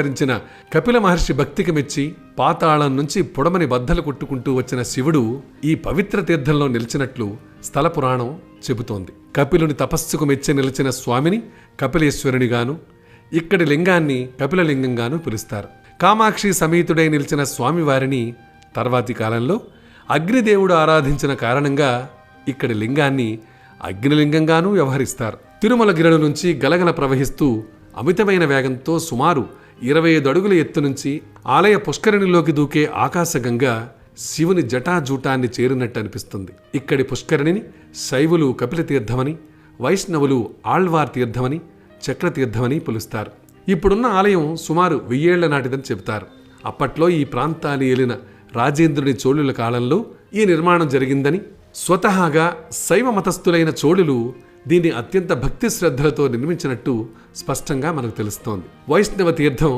ధరించిన కపిల మహర్షి భక్తికి మెచ్చి పాతాళం నుంచి పొడమని బద్దలు కొట్టుకుంటూ వచ్చిన శివుడు ఈ పవిత్ర తీర్థంలో నిలిచినట్లు స్థల పురాణం చెబుతోంది. కపిలుని తపస్సుకు మెచ్చి నిలిచిన స్వామిని కపిలేశ్వరునిగాను, ఇక్కడి లింగాన్ని కపిలలింగంగాను పిలుస్తారు. కామాక్షి సమేతుడై నిలిచిన స్వామివారిని తర్వాతి కాలంలో అగ్నిదేవుడు ఆరాధించిన కారణంగా ఇక్కడి లింగాన్ని అగ్నిలింగంగానూ వ్యవహరిస్తారు. తిరుమల గిరడు నుంచి గలగల ప్రవహిస్తూ అమితమైన వేగంతో సుమారు 25 అడుగుల ఎత్తు నుంచి ఆలయ పుష్కరిణిలోకి దూకే ఆకాశగంగా శివుని జటాజూటాన్ని చేరినట్టు అనిపిస్తుంది. ఇక్కడి పుష్కరిణిని శైవులు కపిలతీర్థమని, వైష్ణవులు ఆళ్వార్ తీర్థమని, చక్రతీర్థమని పిలుస్తారు. ఇప్పుడున్న ఆలయం సుమారు 1000 ఏళ్ల నాటిదని చెబుతారు. అప్పట్లో ఈ ప్రాంతాన్ని ఏలిన రాజేంద్రుని చోళుల కాలంలో ఈ నిర్మాణం జరిగిందని, స్వతహాగా శైవ మతస్థులైన చోళులు దీన్ని అత్యంత భక్తి శ్రద్ధలతో నిర్మించినట్టు స్పష్టంగా మనకు తెలుస్తోంది. వైష్ణవ తీర్థం